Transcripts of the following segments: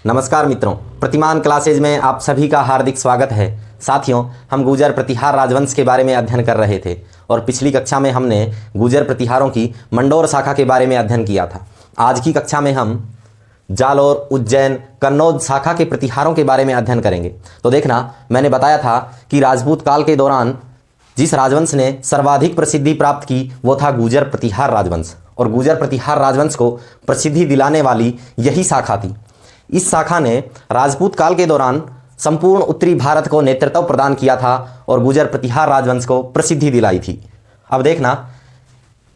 नमस्कार मित्रों, प्रतिमान क्लासेज में आप सभी का हार्दिक स्वागत है। साथियों, हम गुर्जर प्रतिहार राजवंश के बारे में अध्ययन कर रहे थे और पिछली कक्षा में हमने गुर्जर प्रतिहारों की मंडोर शाखा के बारे में अध्ययन किया था। आज की कक्षा में हम जालोर, उज्जैन, कन्नौज शाखा के प्रतिहारों के बारे में अध्ययन करेंगे। तो देखना, मैंने बताया था कि राजपूत काल के दौरान जिस राजवंश ने सर्वाधिक प्रसिद्धि प्राप्त की वो था गुर्जर प्रतिहार राजवंश, और गुर्जर प्रतिहार राजवंश को प्रसिद्धि दिलाने वाली यही शाखा थी। इस शाखा ने राजपूत काल के दौरान संपूर्ण उत्तरी भारत को नेतृत्व प्रदान किया था और गुर्जर प्रतिहार राजवंश को प्रसिद्धि दिलाई थी। अब देखना,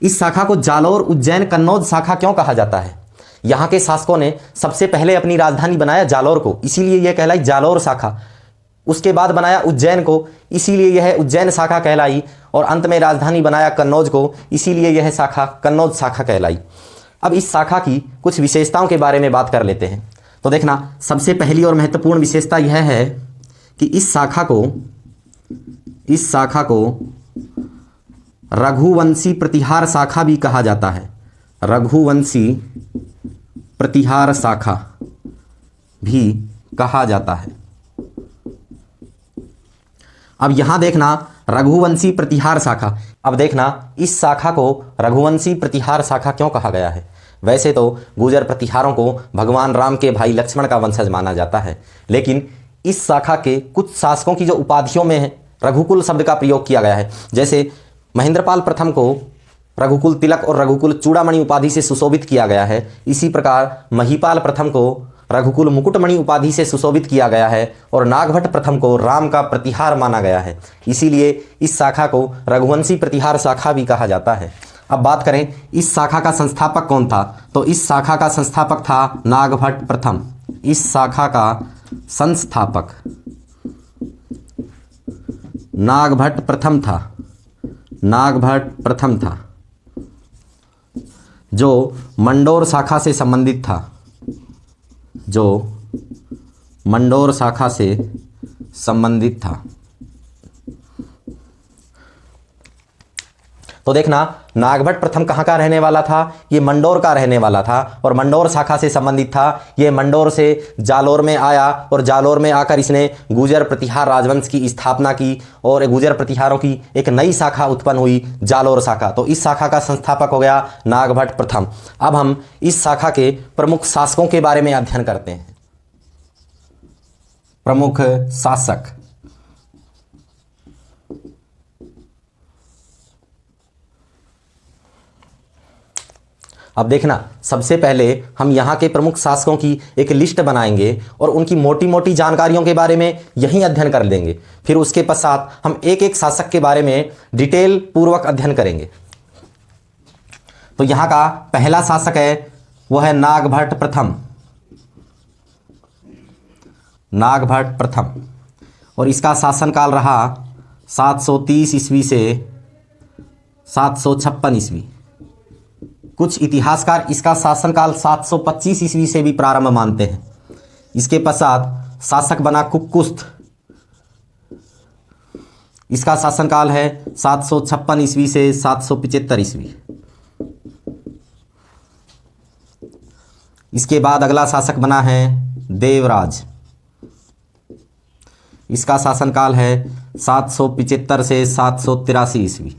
इस शाखा को जालोर, उज्जैन, कन्नौज शाखा क्यों कहा जाता है। यहाँ के शासकों ने सबसे पहले अपनी राजधानी बनाया जालोर को, इसीलिए यह कहलाई जालोर शाखा। उसके बाद बनाया उज्जैन को, इसीलिए यह उज्जैन शाखा कहलाई, और अंत में राजधानी बनाया कन्नौज को, इसीलिए यह शाखा कन्नौज शाखा कहलाई। अब इस शाखा की कुछ विशेषताओं के बारे में बात कर लेते हैं। तो देखना, सबसे पहली और महत्वपूर्ण विशेषता यह है कि इस शाखा को रघुवंशी प्रतिहार शाखा भी कहा जाता है। रघुवंशी प्रतिहार शाखा भी कहा जाता है। अब यहां देखना, रघुवंशी प्रतिहार शाखा। अब देखना, इस शाखा को रघुवंशी प्रतिहार शाखा क्यों कहा गया है। वैसे तो गुर्जर प्रतिहारों को भगवान राम के भाई लक्ष्मण का वंशज माना जाता है, लेकिन इस शाखा के कुछ शासकों की जो उपाधियों में है रघुकुल शब्द का प्रयोग किया गया है। जैसे महेंद्रपाल प्रथम को रघुकुल तिलक और रघुकुल चूड़ामणि उपाधि से सुशोभित किया गया है। इसी प्रकार महिपाल प्रथम को रघुकुल मुकुटमणि उपाधि से सुशोभित किया गया है, और नागभट्ट प्रथम को राम का प्रतिहार माना गया है। इसीलिए इस शाखा को रघुवंशी प्रतिहार शाखा भी कहा जाता है। अब बात करें इस शाखा का संस्थापक कौन था, तो इस शाखा का संस्थापक था नागभट्ट प्रथम। इस शाखा का संस्थापक नागभट्ट प्रथम था। नागभट्ट प्रथम था, जो मंडोर शाखा से संबंधित था। जो मंडोर शाखा से संबंधित था। तो देखना, नागभट्ट प्रथम कहाँ का रहने वाला था, ये मंडोर का रहने वाला था और मंडोर शाखा से संबंधित था। ये मंडोर से जालोर में आया और जालोर में आकर इसने गुर्जर प्रतिहार राजवंश की स्थापना की और गुर्जर प्रतिहारों की एक नई शाखा उत्पन्न हुई, जालोर शाखा। तो इस शाखा का संस्थापक हो गया नागभट्ट प्रथम। अब हम इस शाखा के प्रमुख शासकों के बारे में अध्ययन करते हैं। प्रमुख शासक। अब देखना, सबसे पहले हम यहाँ के प्रमुख शासकों की एक लिस्ट बनाएंगे और उनकी मोटी मोटी जानकारियों के बारे में यहीं अध्ययन कर लेंगे। फिर उसके पश्चात हम एक एक शासक के बारे में डिटेल पूर्वक अध्ययन करेंगे। तो यहाँ का पहला शासक है, वो है नागभट्ट प्रथम। नागभट्ट प्रथम, और इसका शासनकाल रहा 730 ईस्वी से 756 ईस्वी। कुछ इतिहासकार इसका शासनकाल 725 ईस्वी से भी प्रारंभ मानते हैं। इसके पश्चात शासक बना कुक्कुस्थ। इसका शासनकाल है 756 ईस्वी से 775 ईस्वी। इसके बाद अगला शासक बना है देवराज। इसका शासनकाल है 775 से 783 ईस्वी।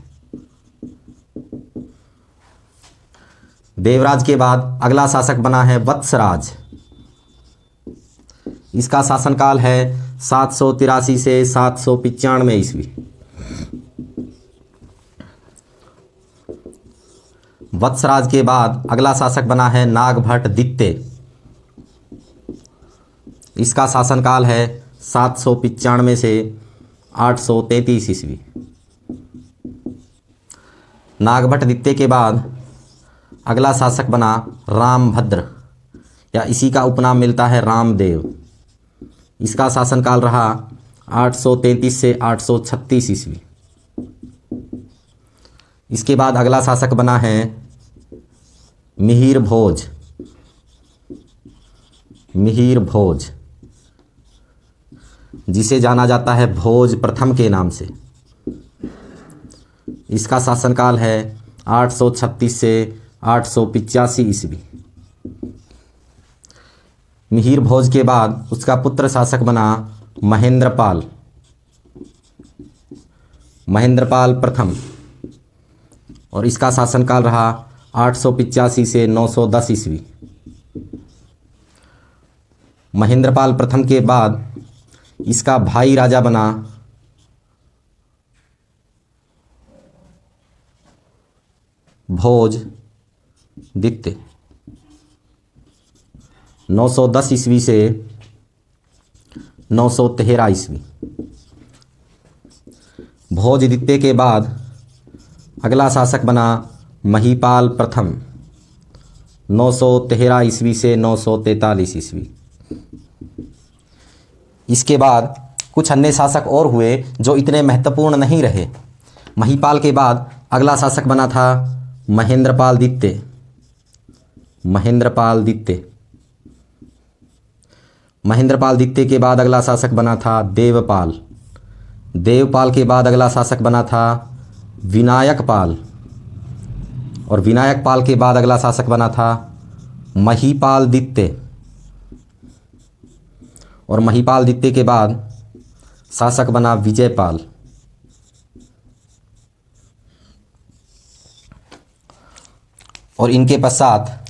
देवराज के बाद अगला शासक बना है वत्सराज। इसका शासनकाल है 783 से 795 ईस्वी। वत्सराज के बाद अगला शासक बना है नागभट्ट द्वितीय। इसका शासनकाल है 795 से 833 ईस्वी। नागभट्ट द्वितीय के बाद अगला शासक बना रामभद्र, या इसी का उपनाम मिलता है रामदेव। इसका शासनकाल रहा 833 से 836 ईस्वी। इसके बाद अगला शासक बना है मिहिर भोज। मिहिर भोज, जिसे जाना जाता है भोज प्रथम के नाम से। इसका शासनकाल है 836 से 885 ईस्वी। मिहिर भोज के बाद उसका पुत्र शासक बना महेंद्रपाल, महेंद्रपाल प्रथम, और इसका शासनकाल रहा 885 से 910 ईस्वी। महेंद्रपाल प्रथम के बाद इसका भाई राजा बना भोज दित्य, 910 ईस्वी से 913 ईस्वी। भोज दित्य के बाद अगला शासक बना महीपाल प्रथम, 913 ईस्वी से 943 ईस्वी। इसके बाद कुछ अन्य शासक और हुए जो इतने महत्वपूर्ण नहीं रहे। महीपाल के बाद अगला शासक बना था महेंद्रपाल द्वितीय, महेंद्रपाल द्वितीय। महेंद्रपाल द्वितीय के बाद अगला शासक बना था देवपाल, देवपाल के बाद अगला शासक बना था विनायकपाल, और विनायकपाल के बाद अगला शासक बना था महीपाल द्वितीय, और महीपाल द्वितीय के बाद शासक बना विजयपाल। और इनके पश्चात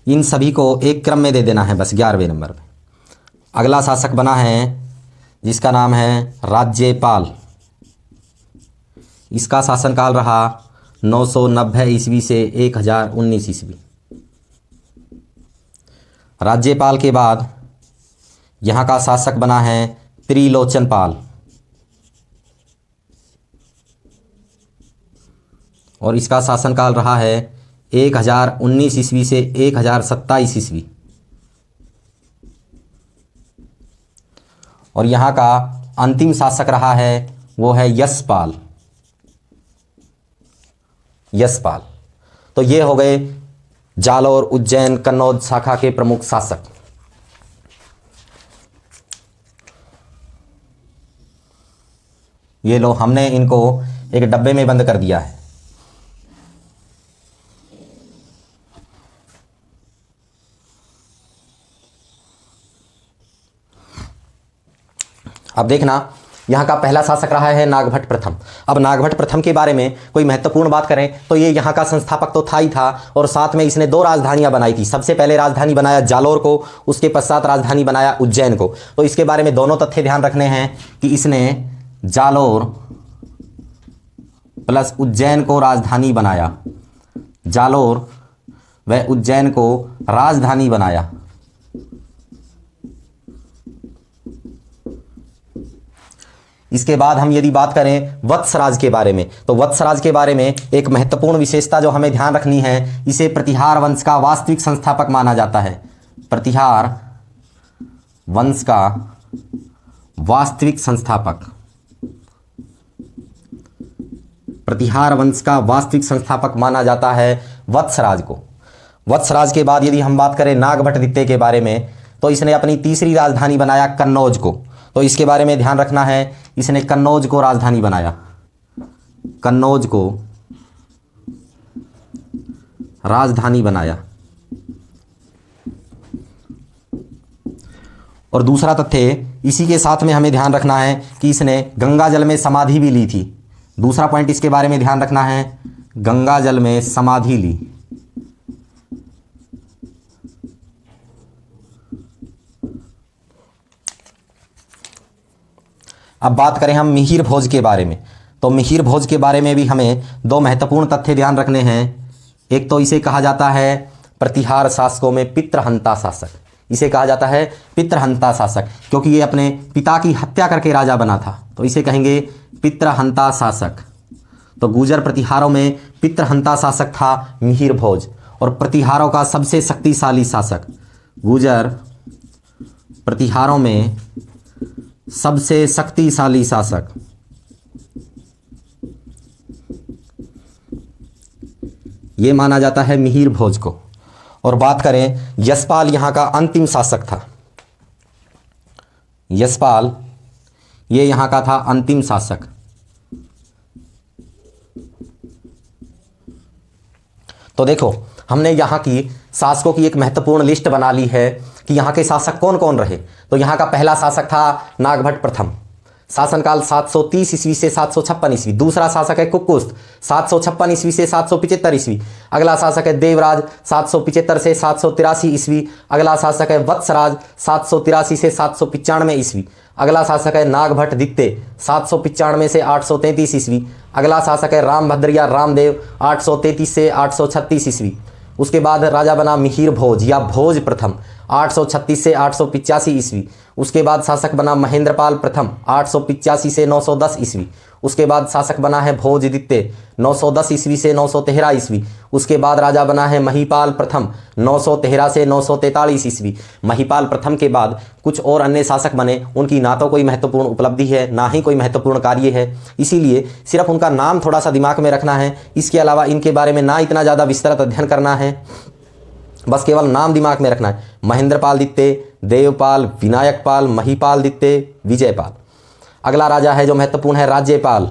इन सभी को एक क्रम में दे देना है बस 11वें नंबर पे। अगला शासक बना है जिसका नाम है राज्यपाल, इसका शासनकाल रहा 990 ईस्वी से 1019 ईस्वी। राज्यपाल के बाद यहाँ का शासक बना है त्रिलोचनपाल, और इसका शासनकाल रहा है 1019 ईस्वी से 1027 ईस्वी। और यहाँ का अंतिम शासक रहा है वो है यशपाल, यशपाल। तो ये हो गए जालौर, उज्जैन, कन्नौज शाखा के प्रमुख शासक। ये लो, हमने इनको एक डब्बे में बंद कर दिया है। अब देखना, यहाँ का पहला शासक रहा है नागभट्ट प्रथम। अब नागभट्ट प्रथम के बारे में कोई महत्वपूर्ण बात करें तो ये यहाँ का संस्थापक तो था ही था, और साथ में इसने 2 राजधानियाँ बनाई थी। सबसे पहले राजधानी बनाया जालौर को, उसके पश्चात राजधानी बनाया उज्जैन को। तो इसके बारे में दोनों तथ्य ध्यान रखने हैं कि इसने जालौर प्लस उज्जैन को राजधानी बनाया, जालौर व उज्जैन को राजधानी बनाया। इसके बाद हम यदि बात करें वत्सराज के बारे में, तो वत्सराज के बारे में एक महत्वपूर्ण विशेषता जो हमें ध्यान रखनी है, इसे प्रतिहार वंश का वास्तविक संस्थापक माना जाता है। प्रतिहार वंश का वास्तविक संस्थापक, प्रतिहार वंश का वास्तविक संस्थापक माना जाता है वत्सराज को। वत्सराज के बाद यदि हम बात करें नागभट्ट द्वितीय के बारे में, तो इसने अपनी तीसरी राजधानी बनाया कन्नौज को। तो इसके बारे में ध्यान रखना है, इसने कन्नौज को राजधानी बनाया, कन्नौज को राजधानी बनाया। और दूसरा तथ्य इसी के साथ में हमें ध्यान रखना है कि इसने गंगा जल में समाधि भी ली थी। दूसरा पॉइंट इसके बारे में ध्यान रखना है, गंगा जल में समाधि ली। अब बात करें हम मिहिर भोज के बारे में, तो मिहिर भोज के बारे में भी हमें 2 महत्वपूर्ण तथ्य ध्यान रखने हैं। एक तो इसे कहा जाता है प्रतिहार शासकों में पितृहंता शासक, इसे कहा जाता है पितृहंता शासक, क्योंकि ये अपने पिता की हत्या करके राजा बना था, तो इसे कहेंगे पितृहंता शासक। तो गुर्जर प्रतिहारों में पितृहंता शासक था मिहिर भोज, और प्रतिहारों का सबसे शक्तिशाली शासक, गुर्जर प्रतिहारों में सबसे शक्तिशाली शासक ये माना जाता है मिहिर भोज को। और बात करें यशपाल, यहाँ का अंतिम शासक था। यशपाल ये यहाँ का था अंतिम शासक। तो देखो, हमने यहाँ की शासकों की एक महत्वपूर्ण लिस्ट बना ली है कि यहाँ के शासक कौन कौन रहे। तो यहाँ का पहला शासक था नागभट्ट प्रथम, शासनकाल 730 ईस्वी से 756 ईस्वी। दूसरा शासक है कुकुस्त, 756 ईस्वी से 775 ईस्वी। अगला शासक है देवराज, 775 से 783 ईस्वी। अगला शासक है वत्सराज, 783 से 795 ईस्वी। अगला शासक है नागभट्ट द्वितीय, 795 से 833 ईस्वी। अगला शासक है रामभद्र या रामदेव, 833 से 836 ईस्वी। उसके बाद राजा बना मिहिर भोज या भोज प्रथम, 836 से 885 ईस्वी। उसके बाद शासक बना महेंद्रपाल प्रथम, 885 से 910 ईस्वी। उसके बाद शासक बना है भोज द्वितीय, 910 ईस्वी से 913 ईस्वी। उसके बाद राजा बना है महीपाल प्रथम, 913 से 943 ईस्वी। महीपाल प्रथम के बाद कुछ और अन्य शासक बने, उनकी ना तो कोई महत्वपूर्ण उपलब्धि है ना ही कोई महत्वपूर्ण कार्य है, इसीलिए सिर्फ उनका नाम थोड़ा सा दिमाग में रखना है। इसके अलावा इनके बारे में ना इतना ज़्यादा विस्तृत अध्ययन करना है, बस केवल नाम दिमाग में रखना है। महेंद्रपाल द्वितीय, देवपाल, विनायकपाल, महीपाल द्वितीय, विजयपाल। अगला राजा है जो महत्वपूर्ण है राज्यपाल।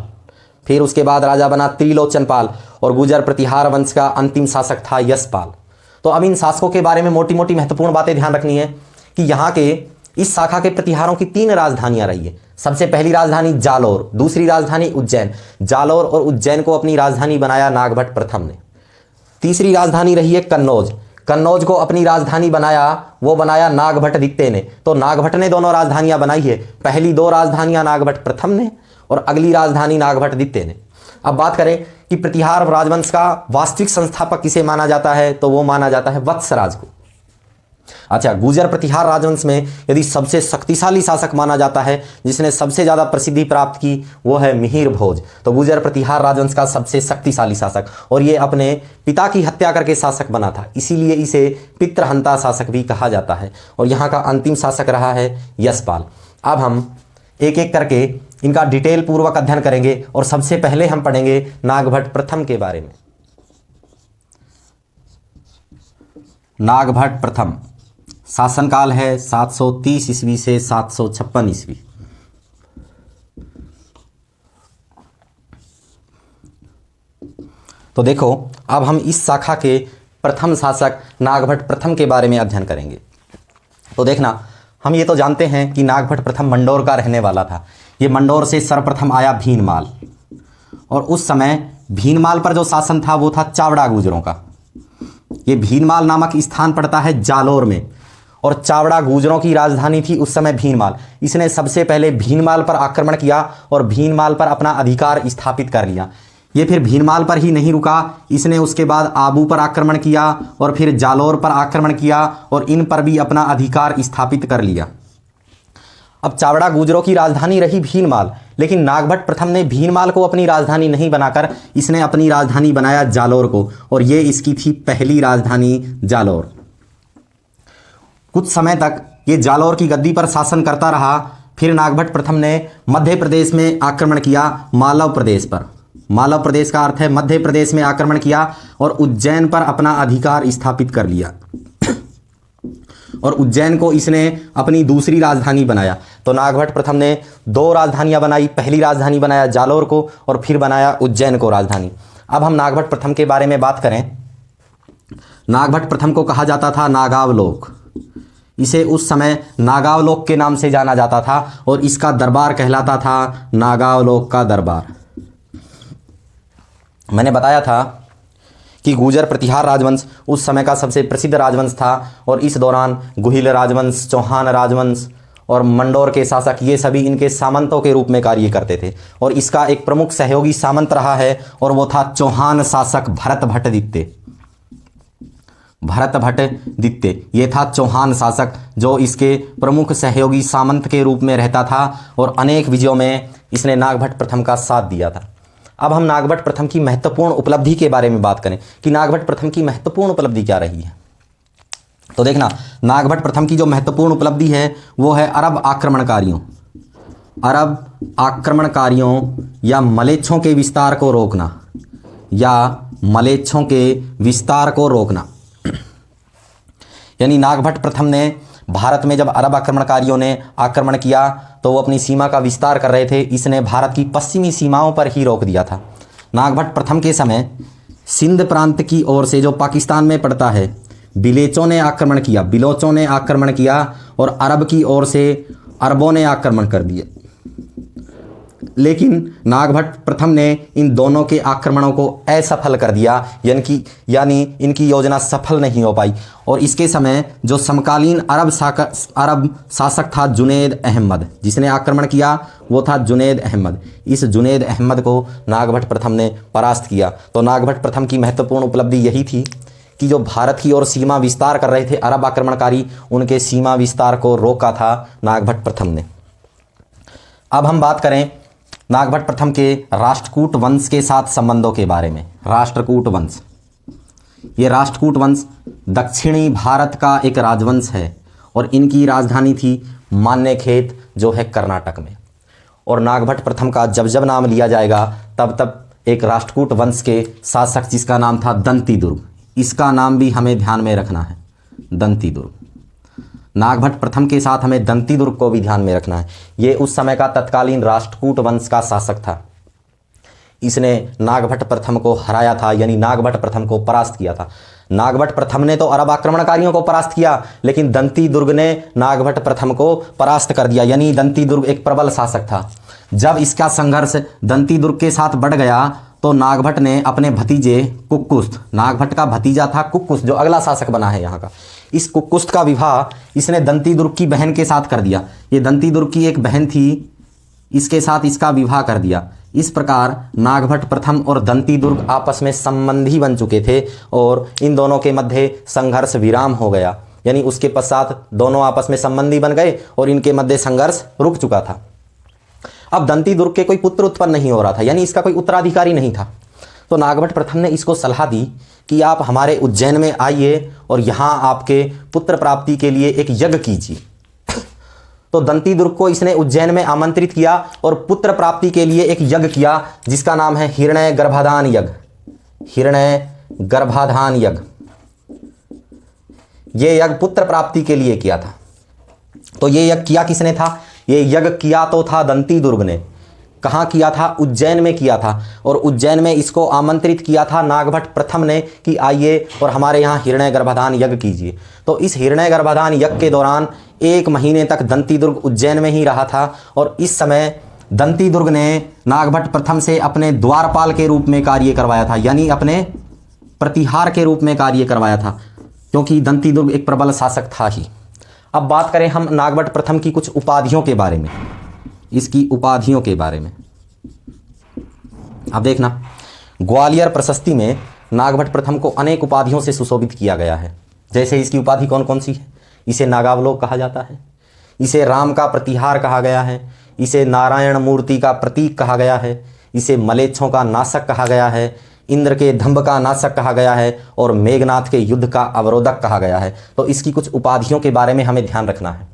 फिर उसके बाद राजा बना त्रिलोचनपाल और गुर्जर प्रतिहार वंश का अंतिम शासक था यशपाल। तो अब इन शासकों के बारे में मोटी मोटी महत्वपूर्ण बातें ध्यान रखनी है कि यहाँ के इस शाखा के प्रतिहारों की 3 राजधानियां रही है। सबसे पहली राजधानी जालौर, दूसरी राजधानी उज्जैन। जालौर और उज्जैन को अपनी राजधानी बनाया नागभट्ट प्रथम ने। तीसरी राजधानी रही है कन्नौज। कन्नौज को अपनी राजधानी बनाया नागभट्ट द्वितीय ने। तो नागभट्ट ने दोनों राजधानियां बनाई है, पहली 2 राजधानियां नागभट्ट प्रथम ने और अगली राजधानी नागभट्ट द्वितीय ने। अब बात करें कि प्रतिहार राजवंश का वास्तविक संस्थापक किसे माना जाता है, तो वो माना जाता है वत्सराज को। अच्छा, गुर्जर प्रतिहार राजवंश में यदि सबसे शक्तिशाली शासक माना जाता है, जिसने सबसे ज्यादा प्रसिद्धि प्राप्त की, वो है मिहिर भोज। तो गुर्जर प्रतिहार राजवंश का सबसे शक्तिशाली शासक, और ये अपने पिता की हत्या करके शासक बना था, इसीलिए इसे पितृहंता शासक भी कहा जाता है। और यहाँ का अंतिम शासक रहा है यशपाल। अब हम एक एक करके इनका डिटेल पूर्वक अध्ययन करेंगे और सबसे पहले हम पढ़ेंगे नागभट्ट प्रथम के बारे में। नागभट्ट प्रथम शासनकाल है 730 ईस्वी से 756 ईस्वी। तो देखो, अब हम इस शाखा के प्रथम शासक नागभट्ट प्रथम के बारे में अध्ययन करेंगे। तो देखना, हम ये तो जानते हैं कि नागभट्ट प्रथम मंडोर का रहने वाला था। ये मंडोर से सर्वप्रथम आया भीनमाल, और उस समय भीनमाल पर जो शासन था वो था चावड़ा गुर्जरों का। ये भीनमाल नामक स्थान पड़ता है जालौर में, और चावड़ा गुर्जरों की राजधानी थी उस समय भीनमाल। इसने सबसे पहले भीनमाल पर आक्रमण किया और भीनमाल पर अपना अधिकार स्थापित कर लिया। ये फिर भीनमाल पर ही नहीं रुका, इसने उसके बाद आबू पर आक्रमण किया और फिर जालौर पर आक्रमण किया और इन पर भी अपना अधिकार स्थापित कर लिया। अब चावड़ा गुर्जरों की राजधानी रही भीनमाल, लेकिन नागभट्ट प्रथम ने भीनमाल को अपनी राजधानी नहीं बनाकर इसने अपनी राजधानी बनाया जालौर को, और ये इसकी थी पहली राजधानी जालौर। कुछ समय तक ये जालौर की गद्दी पर शासन करता रहा। फिर नागभट्ट प्रथम ने मध्य प्रदेश में आक्रमण किया, मालव प्रदेश पर। मालव प्रदेश का अर्थ है मध्य प्रदेश में आक्रमण किया और उज्जैन पर अपना अधिकार स्थापित कर लिया, और उज्जैन को इसने अपनी दूसरी राजधानी बनाया। तो नागभट्ट प्रथम ने 2 राजधानियां बनाई, पहली राजधानी बनाया जालौर को और फिर बनाया उज्जैन को राजधानी। अब हम नागभट्ट प्रथम के बारे में बात करें। नागभट्ट प्रथम को कहा जाता था नागावलोक। इसे उस समय नागावलोक के नाम से जाना जाता था और इसका दरबार कहलाता था नागावलोक का दरबार। मैंने बताया था कि गुर्जर प्रतिहार राजवंश उस समय का सबसे प्रसिद्ध राजवंश था, और इस दौरान गुहिल राजवंश, चौहान राजवंश और मंडोर के शासक, ये सभी इनके सामंतों के रूप में कार्य करते थे। और इसका एक प्रमुख सहयोगी सामंत रहा है, और वो था चौहान शासक भरत भट्ट द्वितीय। भरत भट्ट द्वितीय ये था चौहान शासक, जो इसके प्रमुख सहयोगी सामंत के रूप में रहता था, और अनेक विजयों में इसने नागभट्ट प्रथम का साथ दिया था। अब हम नागभट्ट प्रथम की महत्वपूर्ण उपलब्धि के बारे में बात करें कि नागभट्ट प्रथम की महत्वपूर्ण उपलब्धि क्या रही है। तो देखना, नागभट्ट प्रथम की जो महत्वपूर्ण उपलब्धि है वो है अरब आक्रमणकारियों या मलेच्छों के विस्तार को रोकना, यानी नागभट्ट प्रथम ने भारत में जब अरब आक्रमणकारियों ने आक्रमण किया तो वो अपनी सीमा का विस्तार कर रहे थे, इसने भारत की पश्चिमी सीमाओं पर ही रोक दिया था। नागभट्ट प्रथम के समय सिंध प्रांत की ओर से, जो पाकिस्तान में पड़ता है, बिलेचों ने आक्रमण किया, बिलोचों ने आक्रमण किया और अरब की ओर से अरबों ने आक्रमण कर दिए। लेकिन नागभट्ट प्रथम ने इन दोनों के आक्रमणों को असफल कर दिया, यानी इनकी योजना सफल नहीं हो पाई। और इसके समय जो समकालीन अरब शासक था जुनैद अहमद, जिसने आक्रमण किया वो था जुनैद अहमद। इस जुनैद अहमद को नागभट्ट प्रथम ने परास्त किया। तो नागभट्ट प्रथम की महत्वपूर्ण उपलब्धि यही थी कि जो भारत की ओर सीमा विस्तार कर रहे थे अरब आक्रमणकारी, उनके सीमा विस्तार को रोका था नागभट्ट प्रथम ने। अब हम बात करें नागभट्ट प्रथम के राष्ट्रकूट वंश के साथ संबंधों के बारे में। राष्ट्रकूट वंश, ये राष्ट्रकूट वंश दक्षिणी भारत का एक राजवंश है और इनकी राजधानी थी मान्यखेत, जो है कर्नाटक में। और नागभट्ट प्रथम का जब जब नाम लिया जाएगा तब तब एक राष्ट्रकूट वंश के शासक जिसका नाम था दंतीदुर्ग, इसका नाम भी हमें ध्यान में रखना है, दंतीदुर्ग। नागभट्ट प्रथम के साथ हमें दंतीदुर्ग को भी ध्यान में रखना है। ये उस समय का तत्कालीन राष्ट्रकूट वंश का शासक था। इसने नागभट्ट प्रथम को हराया था, यानी नागभट्ट प्रथम को परास्त किया था। नागभट्ट प्रथम ने तो अरब आक्रमणकारियों को परास्त किया, लेकिन दंतीदुर्ग ने नागभट्ट प्रथम को परास्त कर दिया, यानी दंतीदुर्ग एक प्रबल शासक था। जब इसका संघर्ष दंतीदुर्ग के साथ बढ़ गया तो नागभट्ट ने अपने भतीजे कुक्कुस्त, नागभट्ट का भतीजा था कुक्कुस्त, जो अगला शासक बना है यहाँ का, इस कुक्कुस्त का विवाह इसने दंतीदुर्ग की बहन के साथ कर दिया। ये दंतीदुर्ग की एक बहन थी, इसके साथ इसका विवाह कर दिया। इस प्रकार नागभट्ट प्रथम और दंतीदुर्ग आपस में संबंधी बन चुके थे और इन दोनों के मध्य संघर्ष विराम हो गया, यानी उसके पश्चात दोनों आपस में संबंधी बन गए और इनके मध्य संघर्ष रुक चुका था। अब दंतीदुर्ग के कोई पुत्र उत्पन्न नहीं हो रहा था, यानी इसका कोई उत्तराधिकारी नहीं था। तो नागभट्ट प्रथम ने इसको सलाह दी कि आप हमारे उज्जैन में आइए और यहाँ आपके पुत्र प्राप्ति के लिए एक यज्ञ कीजिए। तो दंतीदुर्ग को इसने उज्जैन में आमंत्रित किया और पुत्र प्राप्ति के लिए एक यज्ञ किया जिसका नाम है हिरण्य गर्भाधान यज्ञ। हिरण्य गर्भाधान यज्ञ, ये यज्ञ पुत्र प्राप्ति के लिए किया था। तो ये यज्ञ किया किसने था? ये यज्ञ किया तो था दंतीदुर्ग ने। कहाँ किया था? उज्जैन में किया था। और उज्जैन में इसको आमंत्रित किया था नागभट्ट प्रथम ने कि आइए और हमारे यहाँ हिरण्य गर्भाधान यज्ञ कीजिए। तो इस हिरण्य गर्भाधान यज्ञ के दौरान 1 महीने तक दंतीदुर्ग उज्जैन में ही रहा था। और इस समय दंतीदुर्ग ने नागभट्ट प्रथम से अपने द्वारपाल के रूप में कार्य करवाया था, यानी अपने प्रतिहार के रूप में कार्य करवाया था, क्योंकि दंतीदुर्ग एक प्रबल शासक था ही। अब बात करें हम नागभट्ट प्रथम की कुछ उपाधियों के बारे में, इसकी उपाधियों के बारे में। अब देखना, ग्वालियर प्रशस्ति में नागभट्ट प्रथम को अनेक उपाधियों से सुशोभित किया गया है। जैसे इसकी उपाधि कौन कौन सी है? इसे नागावलोक कहा जाता है, इसे राम का प्रतिहार कहा गया है, इसे नारायण मूर्ति का प्रतीक कहा गया है, इसे मलेच्छों का नाशक कहा गया है, इंद्र के धंभ का नाशक कहा गया है और मेघनाथ के युद्ध का अवरोधक कहा गया है। तो इसकी कुछ उपाधियों के बारे में हमें ध्यान रखना है।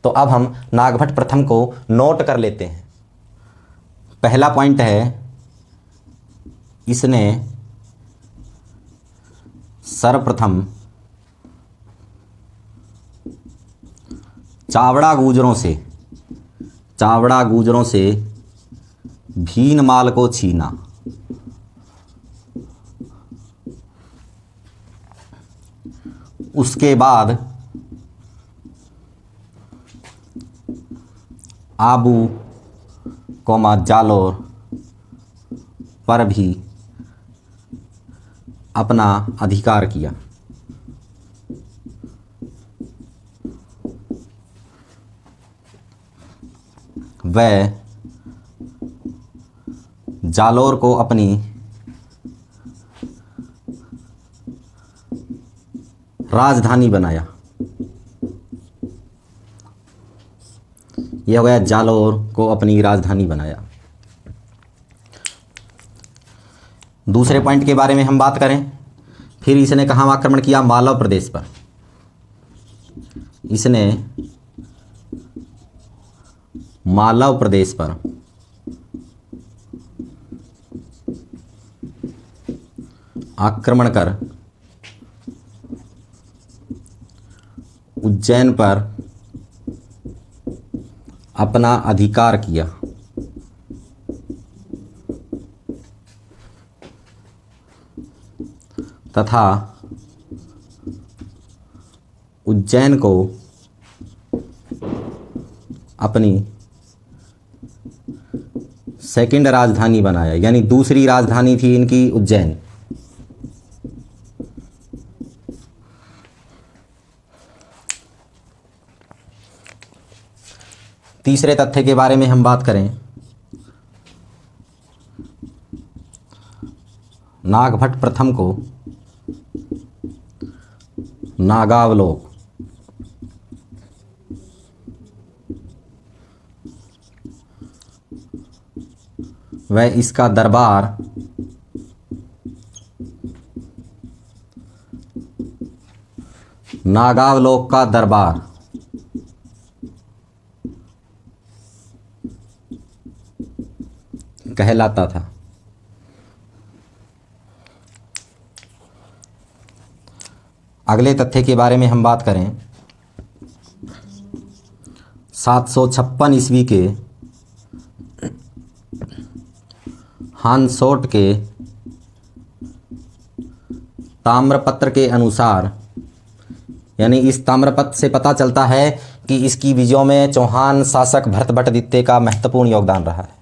तो अब हम नागभट्ट प्रथम को नोट कर लेते हैं। पहला पॉइंट है, इसने सर्वप्रथम चावड़ा गुजरों से भीनमाल को छीना। उसके बाद आबू जालोर पर भी अपना अधिकार किया। वह जालोर को अपनी राजधानी बनाया। यह हो गया, जालोर को अपनी राजधानी बनाया। दूसरे पॉइंट के बारे में हम बात करें, फिर इसने कहाँ आक्रमण किया? मालव प्रदेश पर। इसने मालव प्रदेश पर आक्रमण कर उज्जैन पर अपना अधिकार किया। तथा उज्जैन को अपनी सेकंड राजधानी बनाया, यानी दूसरी राजधानी थी इनकी उज्जैन। तीसरे तथ्य के बारे में हम बात करें, नागभट्ट प्रथम को नागावलोक व इसका दरबार नागावलोक का दरबार कहलाता था। अगले तथ्य के बारे में हम बात करें, 756 ईस्वी के हानसोट के ताम्रपत्र के अनुसार, यानी इस ताम्रपत्र से पता चलता है कि इसकी विजयों में चौहान शासक भरतभट्टद्वितीय का महत्वपूर्ण योगदान रहा है।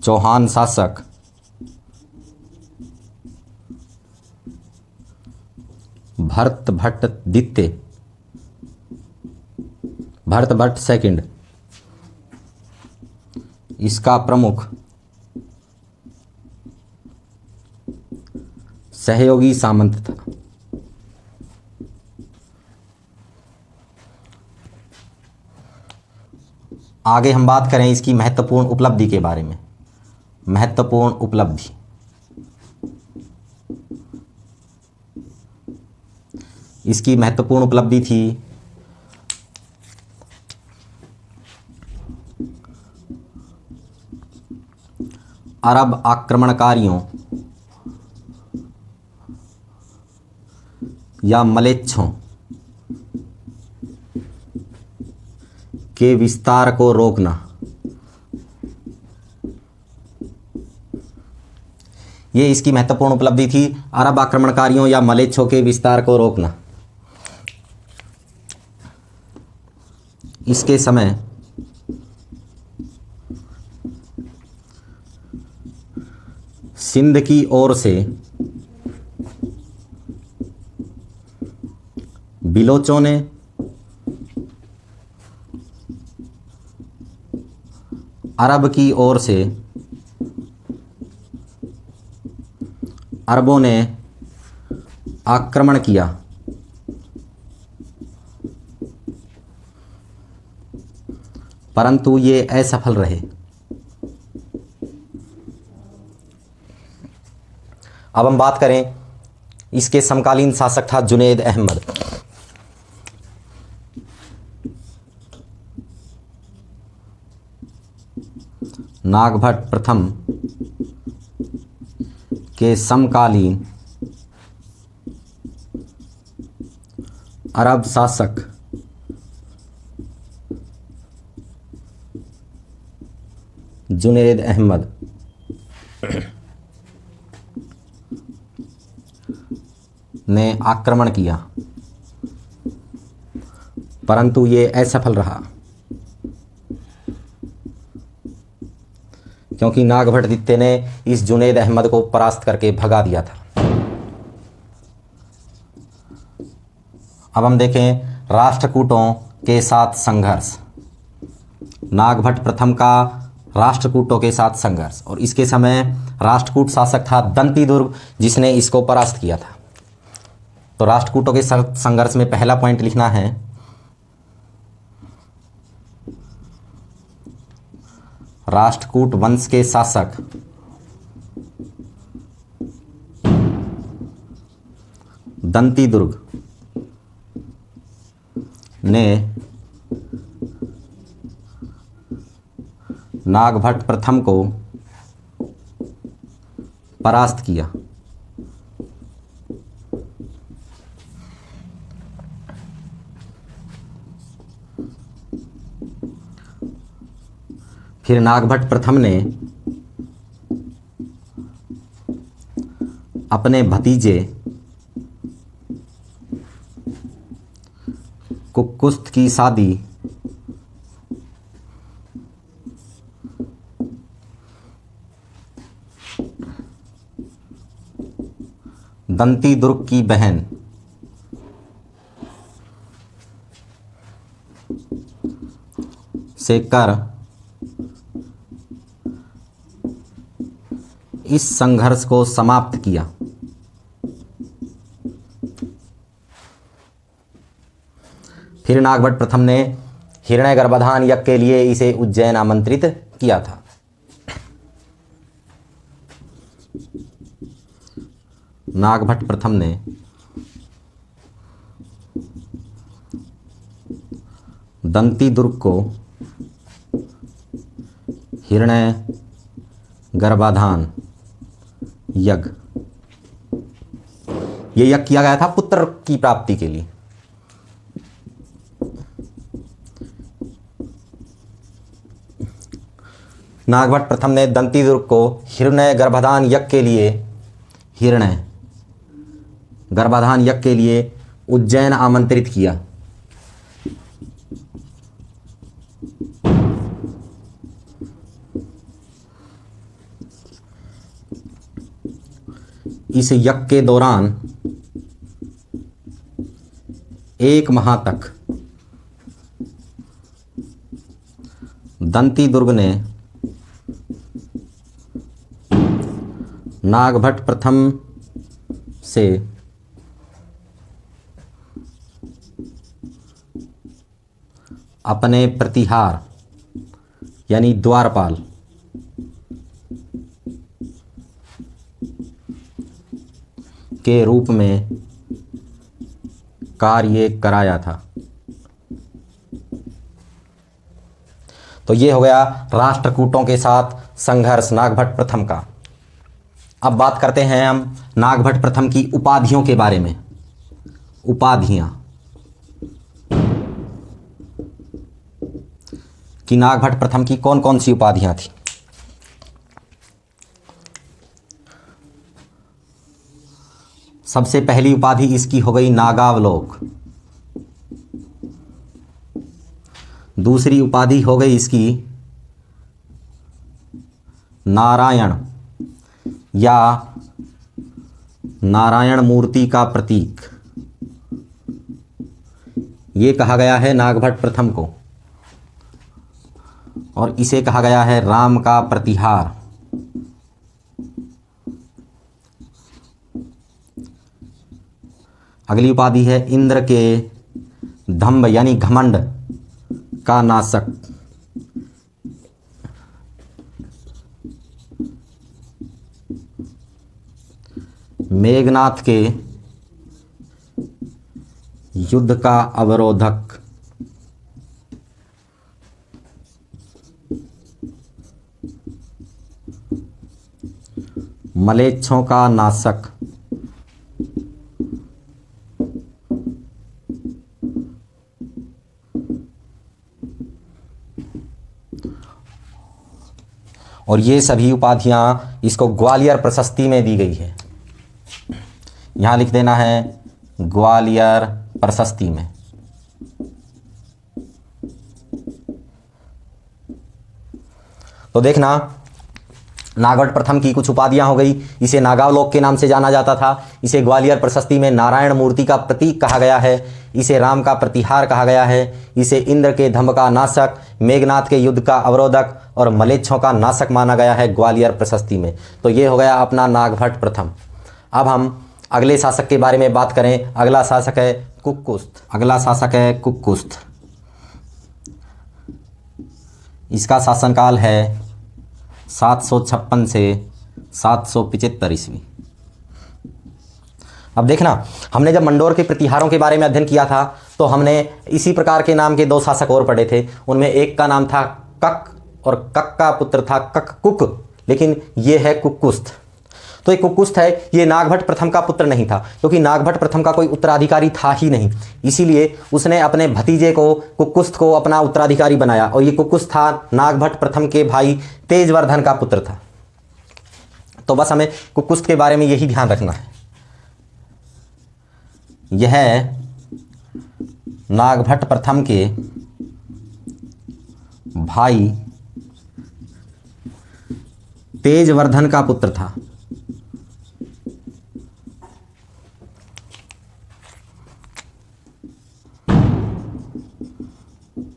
चौहान शासक भरतभट्ट सेकंड इसका प्रमुख सहयोगी सामंत था। आगे हम बात करें इसकी महत्वपूर्ण उपलब्धि के बारे में। महत्वपूर्ण उपलब्धि, इसकी महत्वपूर्ण उपलब्धि थी अरब आक्रमणकारियों या मलेच्छों के विस्तार को रोकना। ये इसकी महत्वपूर्ण उपलब्धि थी, अरब आक्रमणकारियों या मलेच्छों के विस्तार को रोकना। इसके समय सिंध की ओर से बिलोचों ने अरब की ओर से अरबों ने आक्रमण किया। परंतु ये असफल रहे। अब हम बात करें, इसके समकालीन शासक था जुनैद अहमद। नागभट्ट प्रथम के समकालीन अरब शासक जुनैद अहमद ने आक्रमण किया, परंतु ये असफल रहा, क्योंकि नागभट्टद्वितीय ने इस जुनैद अहमद को परास्त करके भगा दिया था। अब हम देखें राष्ट्रकूटों के साथ संघर्ष। नागभट्ट प्रथम का राष्ट्रकूटों के साथ संघर्ष, और इसके समय राष्ट्रकूट शासक था दंतीदुर्ग, जिसने इसको परास्त किया था। तो राष्ट्रकूटों के साथ संघर्ष में पहला पॉइंट लिखना है, राष्ट्रकूट वंश के शासक दंतीदुर्ग ने नागभट्ट प्रथम को परास्त किया। फिर नागभट्ट प्रथम ने अपने भतीजे कुकुस्त की शादी दंती दुर्ग की बहन से कर इस संघर्ष को समाप्त किया। फिर नागभट्ट प्रथम ने हिरण्य गर्भाधान यज्ञ के लिए इसे उज्जैन आमंत्रित किया था। नागभट्ट प्रथम ने दंती दुर्ग को हिरण्य गर्भाधान यज्ञ, ये यज्ञ किया गया था पुत्र की प्राप्ति के लिए। नागभट्ट प्रथम ने दंती दुर्ग को हिरण्य गर्भाधान यज्ञ के लिए उज्जैन आमंत्रित किया। इस यज्ञ के दौरान 1 माह तक दंती दुर्ग ने नागभट्ट प्रथम से अपने प्रतिहार यानी द्वारपाल के रूप में कार्य कराया था। तो ये हो गया राष्ट्रकूटों के साथ संघर्ष नागभट्ट प्रथम का। अब बात करते हैं हम नागभट्ट प्रथम की उपाधियों के बारे में। उपाधियां कि नागभट्ट प्रथम की कौन कौन सी उपाधियां थी। सबसे पहली उपाधि इसकी हो गई नागावलोक। दूसरी उपाधि हो गई इसकी नारायण या नारायण मूर्ति का प्रतीक। ये कहा गया है नागभट्ट प्रथम को, और इसे कहा गया है राम का प्रतिहार। अगली उपाधि है इंद्र के धम्ब यानी घमंड का नाशक। मेघनाथ के युद्ध का अवरोधक। मलेच्छों का नाशक। और ये सभी उपाधियां इसको ग्वालियर प्रशस्ति में दी गई है। यहां लिख देना है ग्वालियर प्रशस्ति में। तो देखना नागभट्ट प्रथम की कुछ उपाधियां हो गई। इसे नागावलोक के नाम से जाना जाता था। इसे ग्वालियर प्रशस्ति में नारायण मूर्ति का प्रतीक कहा गया है। इसे राम का प्रतिहार कहा गया है। इसे इंद्र के धम्ब का नाशक, मेघनाथ के युद्ध का अवरोधक और मलेच्छों का नाशक माना गया है ग्वालियर प्रशस्ति में। तो ये हो गया अपना नागभट्ट प्रथम। अब हम अगले शासक के बारे में बात करें। अगला शासक है कुकुस्त। इसका शासनकाल है 756 से 775 ईस्वी। अब देखना, हमने जब मंडोर के प्रतिहारों के बारे में अध्ययन किया था तो हमने इसी प्रकार के नाम के 2 शासक और पढ़े थे। उनमें एक का नाम था कक और कक का पुत्र था कककुक, लेकिन ये है कुकुस्त। तो ये कुकुस्त है, ये नागभट्ट प्रथम का पुत्र नहीं था, क्योंकि नागभट्ट प्रथम का कोई उत्तराधिकारी था ही नहीं। इसीलिए उसने अपने भतीजे को कुकुस्त को अपना उत्तराधिकारी बनाया, और ये कुकुस्त था नागभट्ट प्रथम के भाई तेजवर्धन का पुत्र था। तो बस हमें कुकुस्त के बारे में यही ध्यान रखना है। यह नागभट्ट प्रथम के भाई तेजवर्धन का पुत्र था।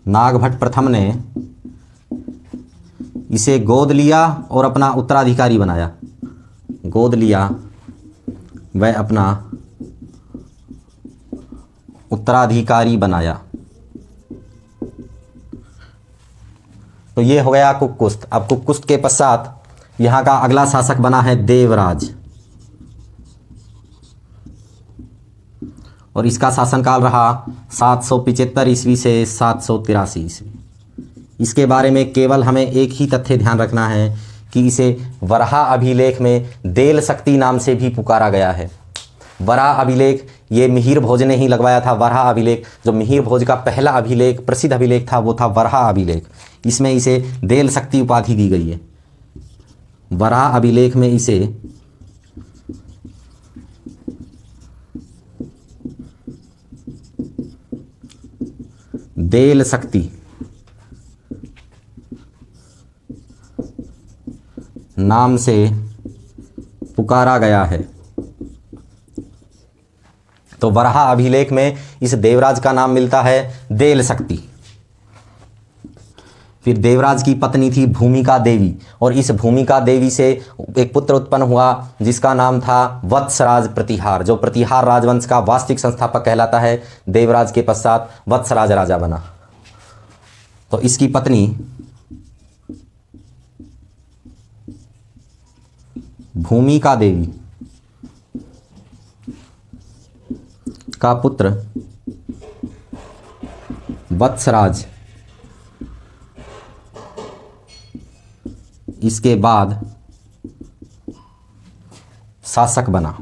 नागभट्ट प्रथम ने इसे गोद लिया और अपना उत्तराधिकारी बनाया। गोद लिया, वह अपना उत्तराधिकारी बनाया। तो ये हो गया कुकुस्त। अब कुकुस्त के पश्चात यहाँ का अगला शासक बना है देवराज, और इसका शासनकाल रहा 775 ईस्वी से 783 ईस्वी। इसके बारे में केवल हमें एक ही तथ्य ध्यान रखना है कि इसे वराह अभिलेख में देल शक्ति नाम से भी पुकारा गया है। वराह अभिलेख ये मिहिर भोज ने ही लगवाया था। वराह अभिलेख, जो मिहिर भोज का पहला अभिलेख, प्रसिद्ध अभिलेख था, वो था वराह अभिलेख। इसमें इसे देल शक्ति उपाधि दी गई है। वराह अभिलेख में इसे देल शक्ति नाम से पुकारा गया है। तो वराह अभिलेख में इस देवराज का नाम मिलता है देल शक्ति। फिर देवराज की पत्नी थी भूमिका देवी, और इस भूमिका देवी से एक पुत्र उत्पन्न हुआ जिसका नाम था वत्सराज प्रतिहार, जो प्रतिहार राजवंश का वास्तविक संस्थापक कहलाता है। देवराज के पश्चात वत्सराज राजा बना। तो इसकी पत्नी भूमिका देवी का पुत्र वत्सराज इसके बाद शासक बना।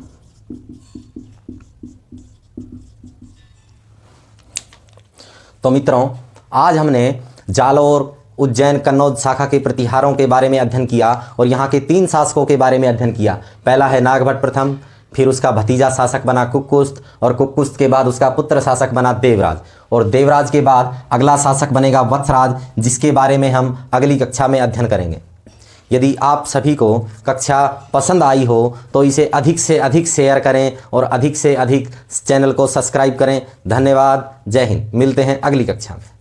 तो मित्रों, आज हमने जालौर, उज्जैन, कन्नौज शाखा के प्रतिहारों के बारे में अध्ययन किया और यहाँ के 3 शासकों के बारे में अध्ययन किया। पहला है नागभट्ट प्रथम, फिर उसका भतीजा शासक बना कुकुस्त, और कुकुस्त के बाद उसका पुत्र शासक बना देवराज, और देवराज के बाद अगला शासक बनेगा वत्सराज, जिसके बारे में हम अगली कक्षा में अध्ययन करेंगे। यदि आप सभी को कक्षा पसंद आई हो तो इसे अधिक से अधिक शेयर करें और अधिक से अधिक चैनल को सब्सक्राइब करें। धन्यवाद। जय हिंद। मिलते हैं अगली कक्षा में।